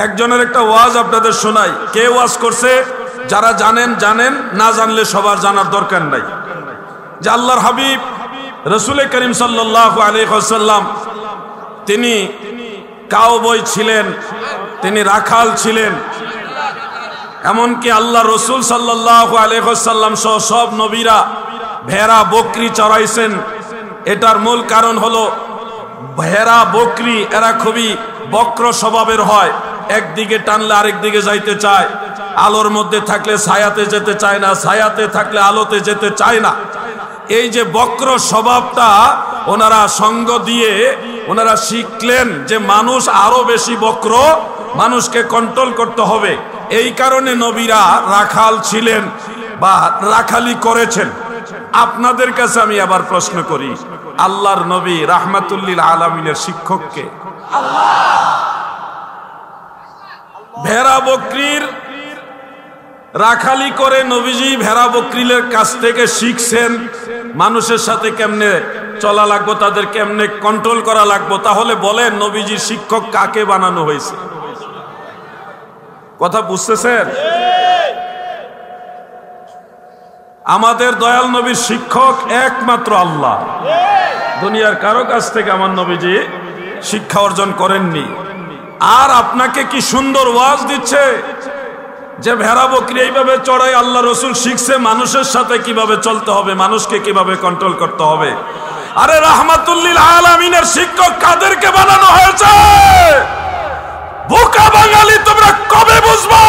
একজনের একটা ওয়াজ আপনাদের শোনাই। কে ওয়াজ করছে? যারা জানেন জানেন, না জানলে সবার জানার দরকার নাই। যে আল্লাহর হাবিব রাসূল করিম সাল্লাল্লাহু আলাইহি ওয়াসাল্লাম তিনি কাউবয় ছিলেন, তিনি রাখাল ছিলেন। এমনকি আল্লাহ রসুল সাল্লাল্লাহু আলাইহি ওয়াসাল্লাম সহ সব নবীরা ভেড়া বকরি চড়াইছেন। এটার মূল কারণ হলো ভেড়া বকরি এরা খুবই বক্র স্বভাবের হয়, একদিকে টানলে আরেক দিকে যাইতে চায়, আলোর মধ্যে থাকলে ছায়াতে যেতে চায় না, ছায়াতে থাকলে আলোতে যেতে চায় না। এই যে বক্র স্বভাবটা ওনারা সঙ্গ দিয়ে ওনারা শিখলেন যে মানুষ আরো বেশি বক্র, মানুষকে কন্ট্রোল করতে হবে। এই কারণে নবীরা রাখাল ছিলেন বা রাখালি করেছেন। আপনাদের কাছে আমি আবার প্রশ্ন করি, আল্লাহর নবী রাহমাতুল্লিল আলামিনের শিক্ষককে ভেড়া বকরির রাখালি করে নবীজি ভেড়া বকরিলের কাছ থেকে শিখছেন মানুষের সাথে কেমনে চলা লাগবো, তাদের কেমনে কন্ট্রোল করা লাগবো। তাহলে বলেন নবীজির শিক্ষক কাকে বানানো হয়েছে? কথা বুঝতেছেন? আমাদের দয়াল নবীর শিক্ষক একমাত্র আল্লাহ। দুনিয়ার কারো কাছ থেকে আমার নবীজি শিক্ষা অর্জন করেননি। আর আপনাকে কি সুন্দর ওয়াজ দিচ্ছে যে ভেড়া বকরি এইভাবে চড়াই আল্লাহ রসুল শিখছে মানুষের সাথে কিভাবে চলতে হবে, মানুষকে কিভাবে কন্ট্রোল করতে হবে। আরে রাহমাতুল্লিল আলামিনের শিক্ষক কাদেরকে বানানো হয়েছে? বোকা বাঙালি তোমরা কবে বুঝবা?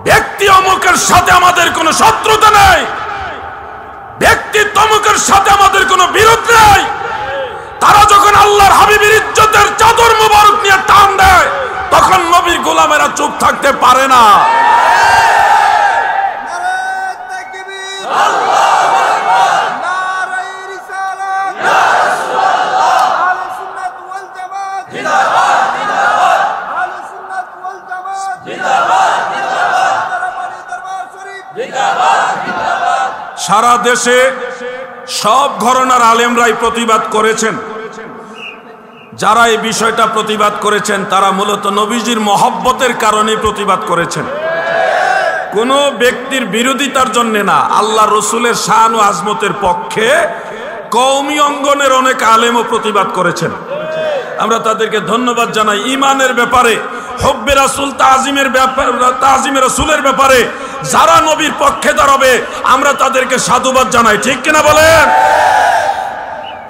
ব্যক্তি অমুকের সাথে আমাদের কোনো শত্রুতা নেই, ব্যক্তি তমুকের সাথে আমাদের কোনো বিরোধ নেই। তারা যখন আল্লাহর হাবিবের ইজ্জতের চাদর মুবারক নিয়ে টান দেয় তখন নবীর গোলামেরা চুপ থাকতে পারে না। সারা দেশে সব ঘরানার আলেমরাই প্রতিবাদ করেছেন। যারা এই বিষয়টা প্রতিবাদ করেছেন তারা মূলত নবীজির মহব্বতের কারণে প্রতিবাদ করেছেন, কোন ব্যক্তির বিরোধিতার জন্য না। আল্লাহ রসুলের শান ও আজমতের পক্ষে কওমি অঙ্গনের অনেক আলেমও প্রতিবাদ করেছেন। আমরা তাদেরকে ধন্যবাদ জানাই। ইমানের ব্যাপারে, হব্বে রাসূল তাজিমের ব্যাপারে, তাজিমে রাসূলের ব্যাপারে যারা নবীর পক্ষে দাঁড়াবে আমরা তাদেরকে সাধুবাদ জানাই, ঠিক কিনা বলেন?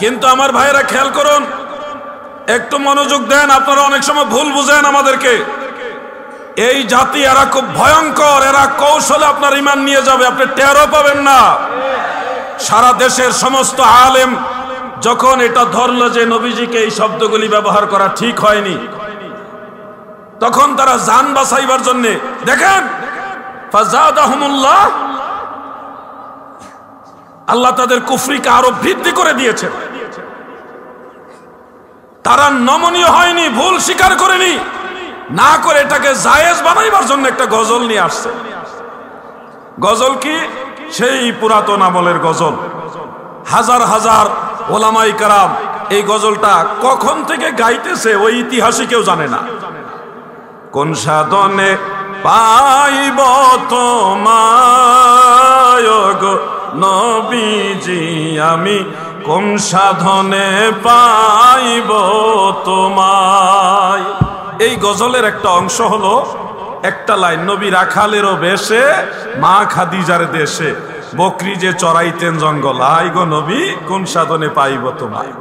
কিন্তু আমার ভাইয়েরা খেয়াল করুন, একটু মনোযোগ দেন। আপনারা অনেক সময় ভুল বুঝেন আমাদেরকে। এই জাতি এরা খুব ভয়ঙ্কর, এরা কৌশলে আপনার ঈমান নিয়ে যাবে, আপনি টেরও পাবেন না। সারা দেশের সমস্ত আলেম যখন এটা ধরলো যে নবীজিকে এই শব্দগুলি ব্যবহার করা ঠিক হয়নি, তখন তারা জান বাঁচাইবার জন্য দেখেন ফাযাদাহুমুল্লাহ, আল্লাহ তাদের কুফরিকে আরো বৃদ্ধি করে দিয়েছে। তারা নমনীয় হয়নি, ভুল স্বীকার করেনি, না করে এটাকে জায়েজ বানাইবার জন্য একটা গজল নিয়ে আসছে। গজল কি? সেই পুরাতন আমলের গজল। হাজার হাজার ওলামায়ে কেরাম এই গজলটা কখন থেকে গাইতেছে ওই ইতিহাসই কেউ জানে না। কোন সাধনে পাইব তোমায় গো নবীজি, আমি কোন সাধনে পাইব তোমায়। এই গজলের একটা অংশ হলো একটা লাইন, নবী রাখালেরও বেশে মা খাদিজার দেশে বকরি যে চড়াইতেন জঙ্গল, আই গো নবী কোন সাধনে পাইব তোমায়।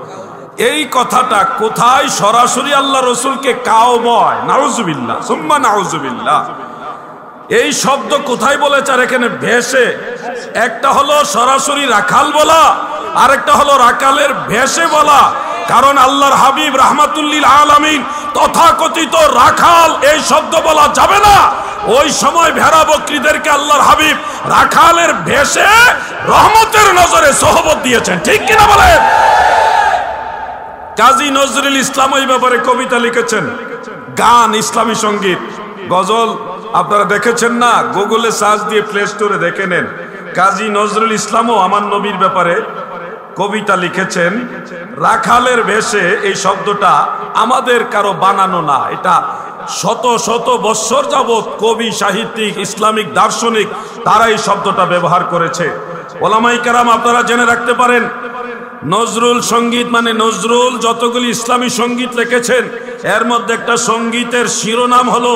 এই কথাটা কোথায়? সরাসরি আল্লাহ রসুলকে কাওবয়, নাউজুবিল্লাহ সুম্মা নাউজুবিল্লাহ, এই শব্দ কোথায় বলেছে? আর এখানে ভেসে, একটা হলো সরাসরি রাখাল বলা, আরেকটা হলো রাখালের ভেসে বলা। কারণ আল্লাহর হাবিব রাহমাতুল্লিল আলামিন তথাকথিত রাখাল এই শব্দ বলা যাবে না। ওই সময় ভেড়া বকরিদেরকে আল্লাহর হাবিব রাখালের ভেসে রহমতের নজরে সোহবত দিয়েছেন, ঠিক কিনা বলেন? কাজী নজরুল ইসলাম এই ব্যাপারে কবিতা লিখেছেন, গান, ইসলামী সঙ্গীত, গজল। আপনারা দেখেছেন না? গুগলে সার্চ দিয়ে প্লে স্টোরে দেখে নেন। কাজী নজরুল ইসলামও আমার নবীর ব্যাপারে কবিতা লিখেছেন, রাখালের বেশে এই শব্দটা আমাদের কারো বানানো না, এটা শত শত বৎসর যাবৎ কবি, সাহিত্যিক, ইসলামিক দার্শনিক তারা এই শব্দটা ব্যবহার করেছে। ওলামায়ে কেরাম আপনারা জেনে রাখতে পারেন, নজরুল সঙ্গীত মানে নজরুল যতগুলি ইসলামী সঙ্গীত লিখেছেন এর মধ্যে একটা সঙ্গীতের শিরোনাম হলো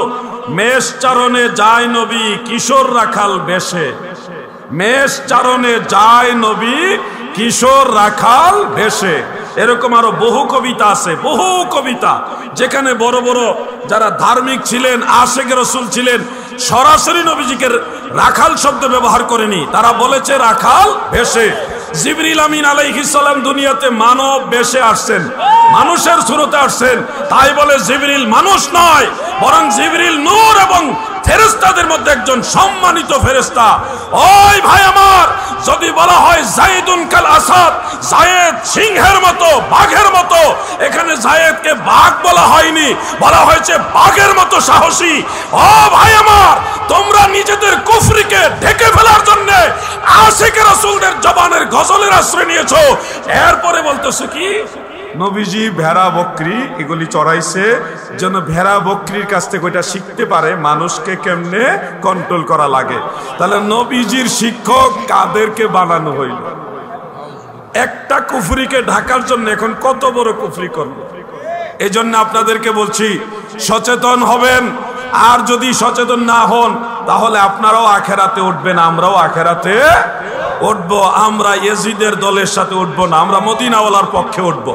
মেষ চারণে যায় নবী কিশোর রাখাল বেশে। মেষ চারণে যায় নবী কিশোর রাখাল বেশে। এরকম আরো বহু কবিতা আছে, বহু কবিতা যেখানে বড় বড় যারা ধার্মিক ছিলেন, আশিক রাসূল ছিলেন, সরাসরি নবীজিকে রাখাল শব্দ ব্যবহার করেনি, তারা বলেছে রাখাল বেশে। জিবরিল আমিন আলাইহিস সালাম দুনিয়াতে মানব বেশে আসছেন, মানুষের সুরতে আসছেন, তাই বলে জিবরিল মানুষ নয়, বরং জিবরিল নূর এবং ফেরেশতাদের মধ্যে একজন সম্মানিত ফেরেশতা। ওই ভাই আমার, যদি বলা হয় যায়েদুন কাল আসাদ, যায়েদ সিংহের মতো, বাঘের মতো, এখানে যায়েদকে বাঘ বলা হয়নি, বলা হয়েছে বাঘের মতো সাহসী। ও ভাই আমার, তোমরা নিজেদের কুফরিকে ঢেকে ফেলার জন্য আশিকে রাসূলদের জবানের গজলের আশ্রয় নিয়েছো, এরপরে বলতেছো কি নবীজি ভেড়া বকরি এগুলি চড়াইছে, যেন ভেড়া বকরির কাছ থেকে ওইটা শিখতে পারে মানুষকে কেমনে কন্ট্রোল করা লাগে। তাহলে নবীজির শিক্ষক কাদেরকে বানানো হইল? একটা কুফরিকে ঢাকার জন্য এখন কত বড় কুফরি করবে। এই জন্য আপনাদেরকে বলছি সচেতন হবেন, আর যদি সচেতন না হন তাহলে আপনারাও আখেরাতে উঠবেন, আমরাও আখেরাতে উঠবো। আমরা ইয়াজিদের দলের সাথে উঠবো না, আমরা মদিনাওয়ালার পক্ষে উঠবো,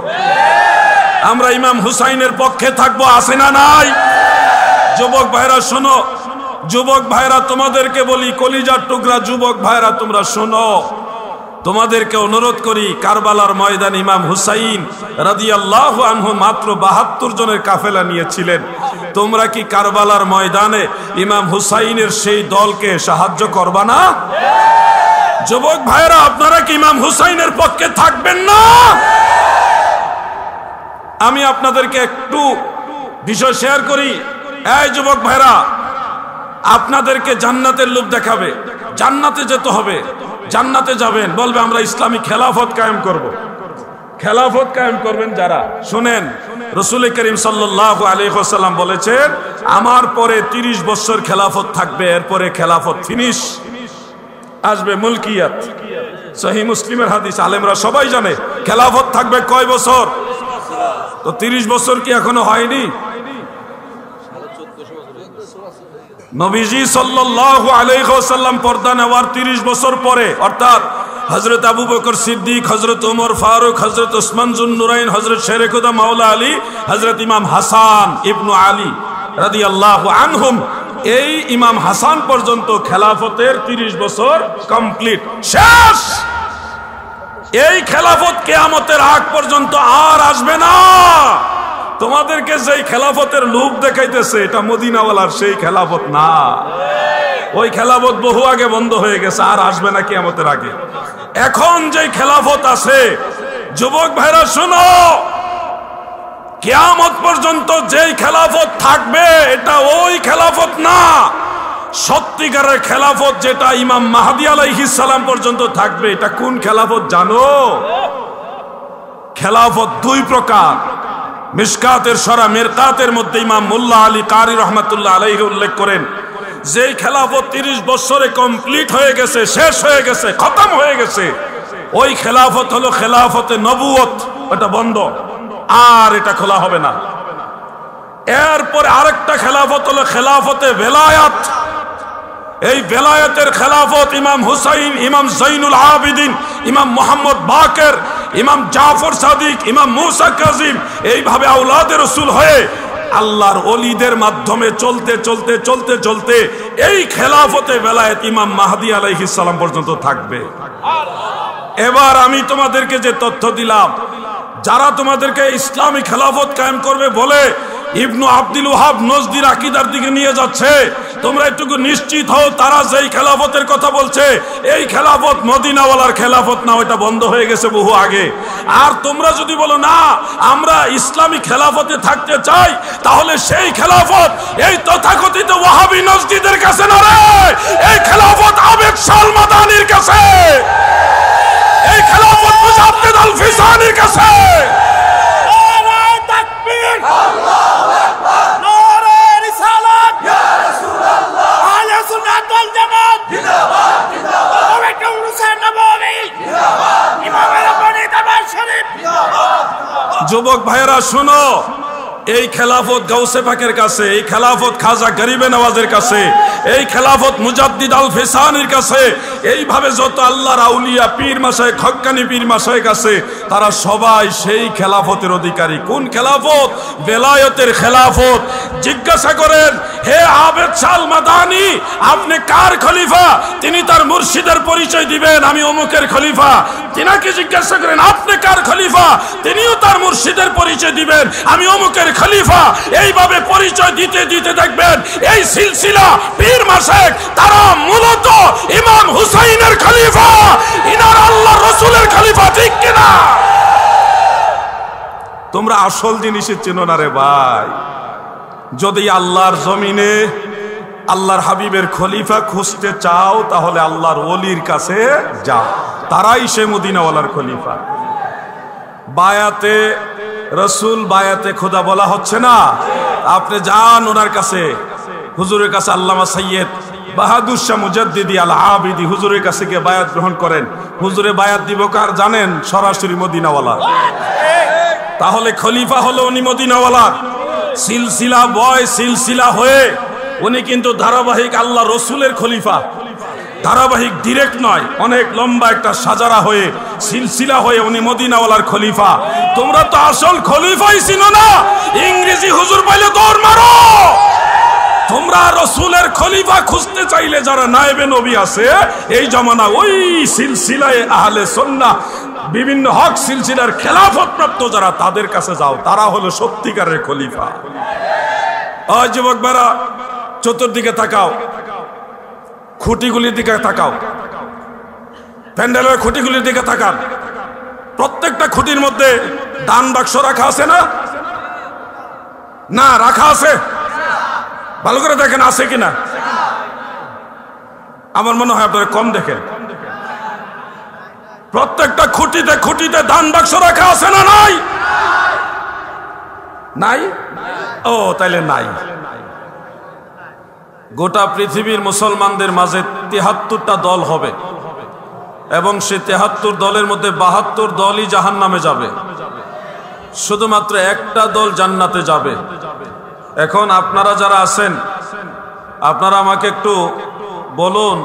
আমরা ইমাম হুসাইনের পক্ষে থাকবো। আছে না নাই? যুবক ভাইরা শোনো, যুবক ভাইরা তোমাদেরকে বলি, কলিজার টুকরা যুবক ভাইরা তোমরা শোনো, তোমাদেরকে অনুরোধ করি, কারবালার ময়দান ইমাম হুসাইন রাদিয়াল্লাহু আনহু মাত্র ৭২ জনের কাফেলা নিয়েছিলেন। তোমরা কি কারবালার ময়দানে ইমাম হুসাইনের সেই দলকে সাহায্য করবা না? যুবক ভাইরা আপনারা কি ইমাম হুসাইনের পক্ষে থাকবেন না? আমি আপনাদেরকে একটু বিষয় শেয়ার করি। এই যুবক ভাইরা, আপনাদেরকে জান্নাতের লোভ দেখাবে, জান্নাতে যেতে হবে, জান্নাতে যাবেন, বলবে আমরা ইসলামী খেলাফত কায়েম করব। খেলাফত কায়েম করবেন যারা, শুনেন, রাসূল করিম সাল্লাল্লাহু আলাইহি ওয়াসাল্লাম বলেছেন আমার পরে 30 বছর খেলাফত থাকবে, এরপরে খেলাফত ফিনিশ, আসবে মুলকিয়াত। সহিহ মুসলিমের হাদিস, আলেমরা সবাই জানে খেলাফত থাকবে কয় বছর? তো 30 বছর কি এখনো হয়নি? নবীজি সাল্লাল্লাহু আলাইহি ওয়াসাল্লাম পর্দা নেওয়ার 30 বছর পরে, অর্থাৎ হযরত আবু বকর সিদ্দিক, হযরত ওমর ফারুক, হযরত ওসমান যুন্নুরাইন, হযরত শেরে খুদা মাওলা আলী, হযরত ইমাম হাসান ইবনু আলী রাদিয়াল্লাহু আনহুম, এই ইমাম হাসান পর্যন্ত খেলাফতের 30 বছর কমপ্লিট, শেষ। এই খেলাফত কিয়ামতের আগ পর্যন্ত আর আসবে না। তোমাদেরকে যেই খেলাফতের লোভ দেখাইতেছে এটা মদিনাওয়ালার সেই খেলাফত না, ওই খেলাফত বহু আগে বন্ধ হয়ে গেছে, আর আসবে না কিয়ামতের আগে। এখন যেই খেলাফত আছে, যুবক ভাইরা শোনো, কিয়ামত পর্যন্ত যেই খেলাফত থাকবে এটা ওই খেলাফত না। সত্যিকারের খেলাফত যেটা ইমাম মাহদী আলাইহিস সালাম পর্যন্ত থাকবে, এটা কোন খেলাফত জানো? খেলাফত দুই প্রকার। মিশকাতের সরা মিরকাতের মধ্যে ইমাম মুল্লা আলী কারি রহমাতুল্লাহ আলাইহি উল্লেখ করেন, যেই খেলাফত 30 বছরে কমপ্লিট হয়ে গেছে, শেষ হয়ে গেছে, খতম হয়ে গেছে, ওই খেলাফত হলো খেলাফতে নবুয়ত, এটা বন্ধ, আর এটা খোলা হবে না। এরপরে আরেকটা খেলাফত হলো খেলাফতে বেলায়াত। এই বেলায়েতের খেলাফত ইমাম হুসাইন, ইমাম জৈনুল আবিদিন, ইমাম মুহাম্মদ বাকের, ইমাম জাফর সাদিক, ইমাম মুসা কাজিম, এইভাবে আওলাদে রাসূল হয়ে আল্লাহর ওলিদের মাধ্যমে চলতে চলতে চলতে চলতে এই খেলাফতে বেলায়েত ইমাম মাহদী আলাইহিস সালাম পর্যন্ত থাকবে। এবার আমি তোমাদেরকে যে তথ্য দিলাম, যারা তোমাদেরকে ইসলামী খেলাফত কায়েম করবে বলে ইবনু আব্দুল ওয়াহাব নজদির আকীদার দিকে নিয়ে যাচ্ছে, তোমরা একটু নিশ্চিত হও তারা যেই খেলাফতের কথা বলছে এই খেলাফত মদিনাওয়ালার খেলাফত না, ওটা বন্ধ হয়ে গেছে বহু আগে। আর তোমরা যদি বলো না আমরা ইসলামী খেলাফতে থাকতে চাই, তাহলে সেই খেলাফত এই তথাকথিত ওয়াহাবি নজদিদের কাছে না রে, এই খেলাফত আবেদ শাহ মাদানির কাছে। এই খেলাফত মুজাদ্দিদ আল ফিসানির কাছে। নারে তাকবীর, আল্লাহু আকবার, নারে রিসালাত, ইয়া রাসূলুল্লাহ, আহলে সুন্নাত ওয়াল জামাত জিন্দাবাদ জিন্দাবাদ, পবিত্র রসূল নববী জিন্দাবাদ, ইমাম রাব্বানি দরবার শরীফ জিন্দাবাদ। যুবক ভাইয়েরা শুনো, এই খেলাফত গাউসে পাকের কাছে, এই খেলাফত খাজা গরিবে নওয়াজের কাছে, এই খেলাফত মুজাদ্দিদ আল ফিসানির কাছে, এইভাবে যত আল্লাহর আউলিয়া পীর মাশায়েখ হক্কানি পীর মাশায়েখ আছে, তারা সবাই সেই খেলাফতের অধিকারী। কোন খেলাফত? বেলায়েতের খেলাফত। জিজ্ঞাসা করেন, হে আবেদ শাহ মাদানি, আপনি কার খলিফা? তিনি তার মুর্শিদের পরিচয় দিবেন, আমি অমুকের খলিফা। তিনাকে জিজ্ঞাসা করেন, আপনি কার খলিফা? তিনিও তার মুর্শিদের পরিচয় দিবেন, আমি অমুকের খলিফা। এইভাবে পরিচয় দিতে দিতে দেখবেন এই সিলসিলা পীর মাশায়েখ তারা মূলত ইমাম হুসাইনের খলিফা, ইনার আল্লাহর রাসূলের খলিফা। ঠিক কিনা? তোমরা আসল জিনিসের চেনো না রে ভাই। যদি আল্লাহর জমিনে আল্লাহর হাবিবের খলিফা খুঁজতে চাও, তাহলে আল্লাহর ওলির কাছে যাও, তারাই সে মদিনাওয়ালার খলিফা। বায়াতে রসুল, বায়াতে খোদা বলা হচ্ছে না? আপনি যান ওনার কাছে, হুজুরের কাছে, আল্লামা সৈয়দ বাহাদুর শাহ মুজাদ্দিদি আল আবিদি হুজুরের কাছে গিয়ে বায়াত গ্রহণ করেন। হুজুরে বায়াত দিব কার জানেন? সরাসরি মদিনাওয়ালা। তাহলে খলিফা হলো উনি মদিনাওয়ালা। সিলসিলা বয় সিলসিলা হয়ে উনি কিন্তু ধারাবাহিক আল্লাহ রসুলের খলিফা, ধারাবাহিক ডিরেক্ট নয়, অনেক লম্বা একটা সাজারা হয়ে সিলসিলা হয়ে উনি মদিনাওয়ালার খলিফা। তোমরা তো আসল খলিফাই চিনো না। ইংরেজি হুজুর পাইলে দৌড় মারো। তোমরা রসুলের খলিফা খুঁজতে চাইলে যারা নায়েবে নবী আছে এই জামানা, ওই সিলসিলায় আহলে সুন্নাহ বিভিন্ন হক সিলসিলার খেলাফত প্রাপ্ত যারা, তাদের কাছে যাও, তারা হলো সত্যিকারের খলিফা। ওই যুবক ভাইরা, চতুর্দিকে তাকাও, খুঁটিগুলির দিকে তাকাও, প্যান্ডেলের খুঁটিগুলির দিকে তাকান। প্রত্যেকটা খুঁটির মধ্যে দান বাক্স রাখা আছে না? না, রাখা আছে? ভালো করে দেখেন আছে কিনা। আমার মনে হয় আপনারা কম দেখেন। প্রত্যেকটা খুঁটিতে খুঁটিতে দান বাক্স রাখা আছে না? নাই? নাই? ও তাইলে নাই। গোটা পৃথিবীর মুসলমানদের মাঝে ৭৩টা দল হবে এবং সে ৭৩ দলের মধ্যে ৭২ দলই জাহান্নামে যাবে, শুধুমাত্র একটা দল জান্নাতে যাবে। এখন আপনারা যারা আছেন, আপনারা আমাকে একটু বলুন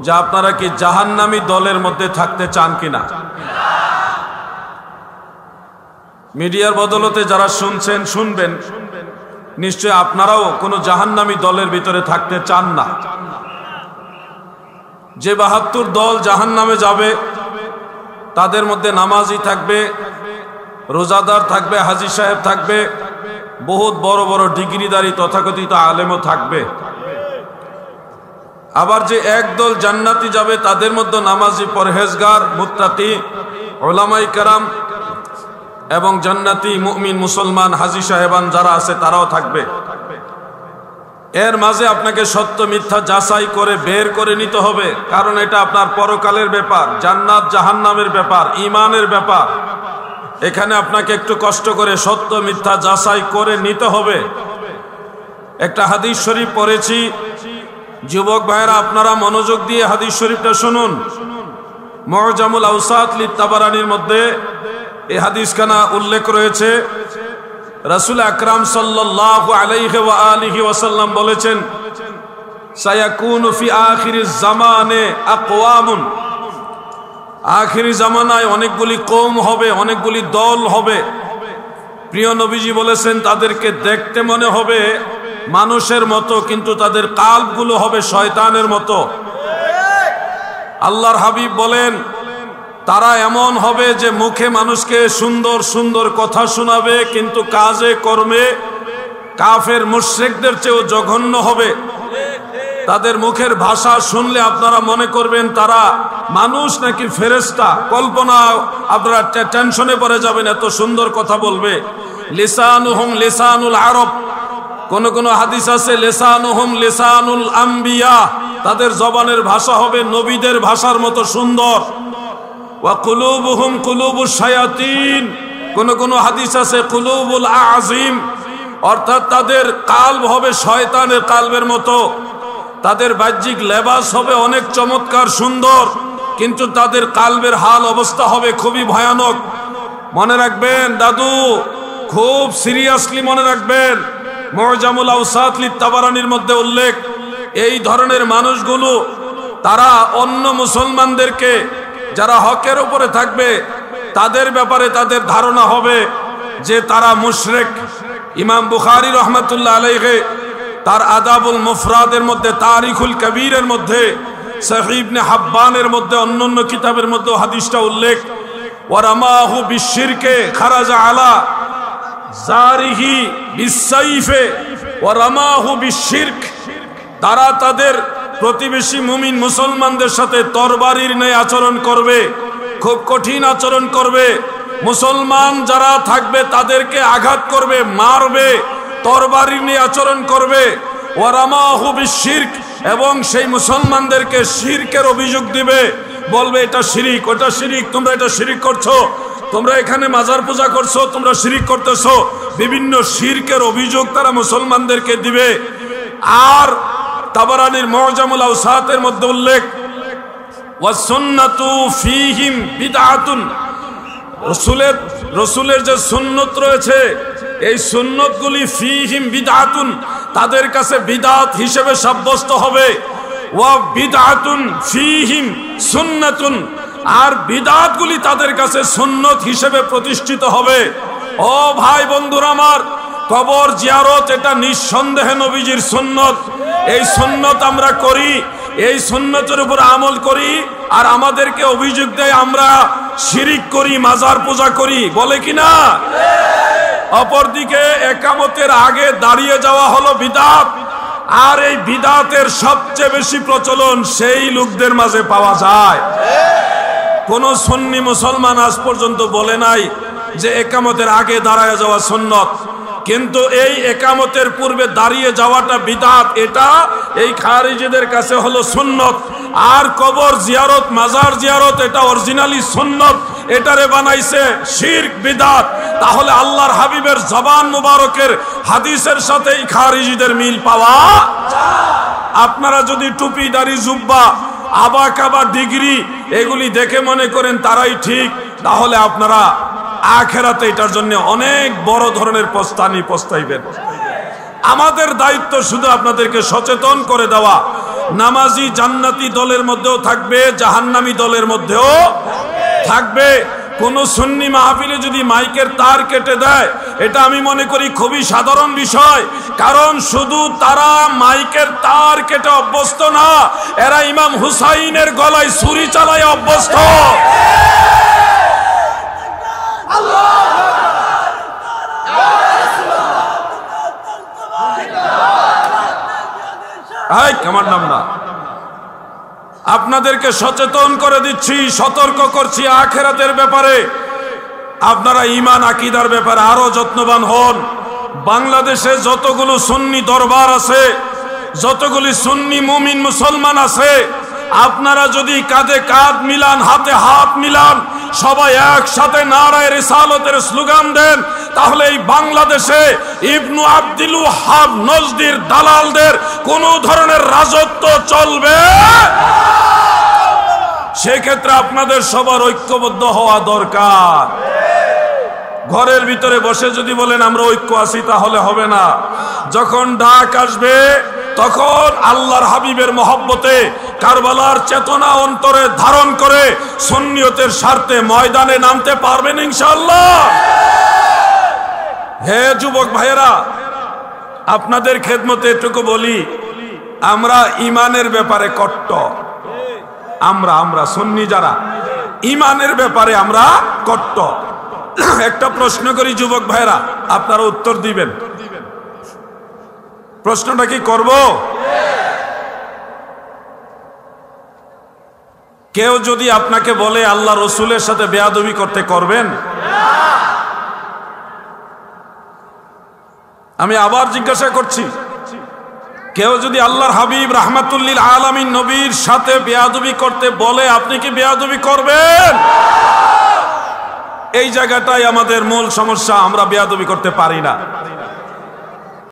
যে আপনারা কি জাহান্নামী দলের মধ্যে থাকতে চান কিনা? মিডিয়ার বদলতে যারা শুনছেন, শুনবেন, নিশ্চয় আপনারাও কোনো জাহান্নামী দলের ভিতরে থাকতে চান না। যে ৭২ দল জাহান্নামে যাবে তাদের মধ্যে নামাজি থাকবে, রোজাদার থাকবে, হাজী সাহেব থাকবে, বহুত বড় বড় ডিগ্রিধারী তথাকথিত আলেমও থাকবে। আবার যে একদল জান্নাতি যাবে তাদের মধ্যে নামাজি, পরহেজগার, মুত্তাকি, উলামায়ে কেরাম এবং জান্নাতি মুমিন মুসলমান হাজী সাহেবান যারা আছে তারাও থাকবে। এর মাঝে আপনাকে সত্য মিথ্যা যাচাই করে বের করে নিতে হবে, কারণ এটা আপনার পরকালের ব্যাপার, জান্নাত জাহান্নামের ব্যাপার, ঈমানের ব্যাপার। এখানে আপনাকে একটু কষ্ট করে সত্য মিথ্যা যাচাই করে নিতে হবে। একটা হাদিস শরীফ পড়েছি, যুবক ভাইয়েরা আপনারা মনোযোগ দিয়ে হাদিস শরীফটা শুনুন। মুআজামুল আওসাত লি তাবারানির মধ্যে এই হাদিসখানা উল্লেখ রয়েছে। রাসূল আকরাম সাল্লাল্লাহু আলাইহি ওয়া আলিহি ওয়াসাল্লাম বলেছেন, সায়াকুনু ফি আখিরিজ জামানে আকওয়ামুন, আখিরি জামানায় অনেকগুলি কওম হবে, অনেকগুলি দল হবে। প্রিয় নবীজি বলেছেন তাদেরকে দেখতে মনে হবে মানুষের মতো, কিন্তু তাদের কালবগুলো হবে শয়তানের মতো। আল্লাহর হাবিব বলেন তারা এমন হবে যে মুখে মানুষকে সুন্দর সুন্দর কথা শোনাবে, কিন্তু কাজে কর্মে কাফের মুশরিকদের চেয়েও জঘন্য হবে। তাদের মুখের ভাষা শুনলে আপনারা মনে করবেন তারা মানুষ নাকি ফেরেশতা, কল্পনা আপনারা টেনশনে পড়ে যাবেন, এত সুন্দর কথা বলবে। লিসানুহুম লিসানুল আরব, কোন কোন হাদিস আছে লিসানুহুম লিসানুল আম্বিয়া, তাদের জবানের ভাষা হবে নবীদের ভাষার মতো সুন্দর। ওয়া কুলুবুহুম কুলুবুশ শায়াতিন, কোন কোন হাদিস আছে কুলুবুল আযিম, অর্থাৎ তাদের কালব হবে শয়তানের কালবের মতো। তাদের বাহ্যিক লেবাস হবে অনেক চমৎকার সুন্দর, কিন্তু তাদের কালবের হাল অবস্থা হবে খুবই ভয়ানক। মনে রাখবেন দাদু, খুব সিরিয়াসলি মনে রাখবেন, মুআজামুল আওসাত লিত-তাবারানির মধ্যে উল্লেখ, এই ধরনের মানুষগুলো তারা অন্য মুসলমানদেরকে যারা হকের উপরে থাকবে তাদের ব্যাপারে তাদের ধারণা হবে যে তারা মুশরিক। ইমাম বুখারী রহমাতুল্লাহ আলাইহি তার আদাবুল মুফরাদের মধ্যে, তারিখুল কবিরের মধ্যে, সহিহ ইবনে হাব্বানের মধ্যে, অন্যান্য কিতাবের মধ্যে হাদিসটা উল্লেখ, ওয়ারামাহু বিশিরকে খারাজা আলা জারিহি বিসাইফে ওয়ারামাহু বিশিরক, তারা তাদের প্রতিবেশী মুমিন মুসলমানদের সাথে তরবারির ন্যায় আচরণ করবে, খুব কঠিন আচরণ করবে। মুসলমান যারা থাকবে তাদেরকে আঘাত করবে, মারবে, তরবারির নিয়ে আচরণ করবে। ওয়ারামাহু বিশিরক, এবং সেই মুসলমানদেরকে শিরকের অভিযোগ দিবে, বলবে এটা শিরিক, ওটা শিরিক, তোমরা এটা শিরিক করছো, তোমরা এখানে মাজার পূজা করছো, তোমরা শিরিক করতেছো। বিভিন্ন শিরকের অভিযোগ তারা মুসলমানদেরকে দিবে। আর তাবারানির মুআজামুল আওসাতের মধ্যে উল্লেখ, ওয়াস সুন্নাতু ফীহিম বিদআতুন, রসুলের যে সুন্নত রয়েছে এই সুন্নতগুলি ফীহিম বিদআতুন, তাদের কাছে বিদআত হিসেবে সাব্যস্ত হবে। ওয়া বিদআতুন ফীহিম সুন্নাতুন, আর বিদআতগুলি তাদের কাছে সুন্নত হিসেবে প্রতিষ্ঠিত হবে। ও ভাই বন্ধুরা আমার, কবর জিয়ারত এটা নিঃসন্দেহে নবীজির সুন্নত। এই সুন্নত আমরা করি, এই সুন্নতের উপর আমল করি, আর আমাদেরকে অভিযোগ দেয় আমরা শিরিক করি, মাজার পূজা করি, বলে কিনা? অপরদিকে একামতের আগে দাঁড়িয়ে যাওয়া হলো বিদআত, আর এই বিদআতের সবচেয়ে বেশি প্রচলন সেই লোকদের মাঝে পাওয়া যায়। কোন সুন্নি মুসলমান আজ পর্যন্ত বলে নাই যে একামতের আগে দাঁড়ায় যাওয়া সুন্নত, কিন্তু এই একামতের পূর্বে দাঁড়িয়ে যাওয়াটা বিদআত, এটা এই খারিজিদের কাছে হলো সুন্নত। আর কবর জিয়ারত, মাজার জিয়ারত এটা অরিজিনালি সুন্নত, এটারে বানাইছে শিরক, বিদআত। তাহলে আল্লাহর হাবিবের জবান মুবারকের হাদিসের সাথে এই খারিজিদের মিল পাওয়া। আপনারা যদি টুপি, দাড়ি, জুব্বা, আবা কাবা, ডিগ্রি এগুলি দেখে মনে করেন তারাই ঠিক, তাহলে আপনারা আখিরাতে এটার জন্য অনেক বড় ধরনের পস্তাইবেন। আমাদের দায়িত্ব শুধু আপনাদেরকে সচেতন করে দেওয়া। নামাজি জান্নাতি দলের মধ্যেও থাকবে, জাহান্নামী দলের মধ্যেও থাকবে। কোন সুন্নি মাহফিলে যদি মাইকের তার কেটে দেয়, এটা আমি মনে করি খুবই সাধারণ বিষয়, কারণ শুধু তারা মাইকের তার কেটে অভ্যস্ত না, এরা ইমাম হুসাইনের গলায় ছুরি চালায় অভ্যস্ত। আমার নাম না, আপনাদেরকে সচেতন করে দিচ্ছি, সতর্ক করছি আখিরাতের ব্যাপারে। আপনারা ঈমান আকীদার ব্যাপারে আরো যত্নবান হন। বাংলাদেশে যতগুলো সুন্নি দরবার আছে, যতগুলি সুন্নি মুমিন মুসলমান আছে, আপনারা যদি কাঁধে কাঁধ মিলান, হাতে হাত মিলান, সবাই একসাথে নারায়ে রিসালাতের স্লোগান দেন, তাহলে এই বাংলাদেশে ইবনু আব্দুল ওয়াহ্হাব নজদির দালালদের কোন ধরনের রাজত্ব চলবে। সেক্ষেত্রে আপনাদের সবার ঐক্যবদ্ধ হওয়া দরকার। ঘরের ভিতরে বসে যদি বলেন আমরা ঐক্য আছি, তাহলে হবে না। যখন ডাক আসবে তখন আল্লাহর হাবিবের মহব্বতে কারবালার চেতনা অন্তরে ধারণ করে সুন্নিয়তের স্বার্থে ময়দানে নামতে পারবেন ইনশাআল্লাহ। হে যুবক ভাইয়েরা, আপনাদের খেদমতে এটুকু বলি, আমরা ইমানের ব্যাপারে কট্টর। আমরা সুন্নি যারা, ইমানের ব্যাপারে আমরা কট্টর। একটা প্রশ্ন করি যুবক ভাইয়েরা, আপনারা উত্তর দিবেন। প্রশ্নটা কি করব? কেউ যদি আপনাকে বলে আল্লাহ রসুলের সাথে বেয়াদবি করতে, করবেন? আমি আবার জিজ্ঞাসা করছি, কেউ যদি আল্লাহর হাবিব রাহমাতুল্লিল আলামিন নবীর সাথে বেয়াদবি করতে বলে, আপনি কি বেয়াদবি করবেন? এই জায়গাটাই আমাদের মূল সমস্যা, আমরা বেয়াদবি করতে পারি না।